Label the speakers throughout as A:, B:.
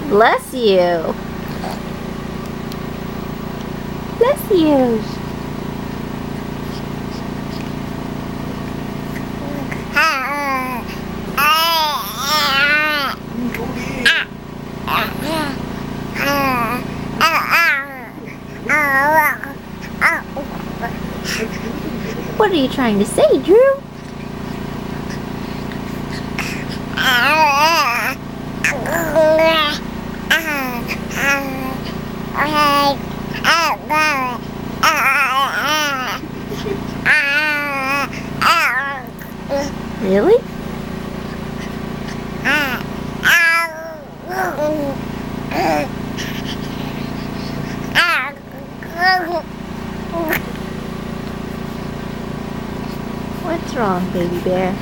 A: Bless you. Bless you. What are you trying to say, Drew? Really? What's wrong, baby bear?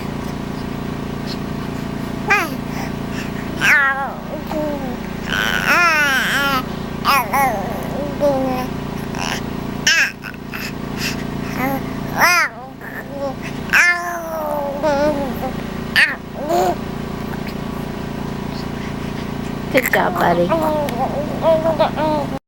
A: Good job, buddy.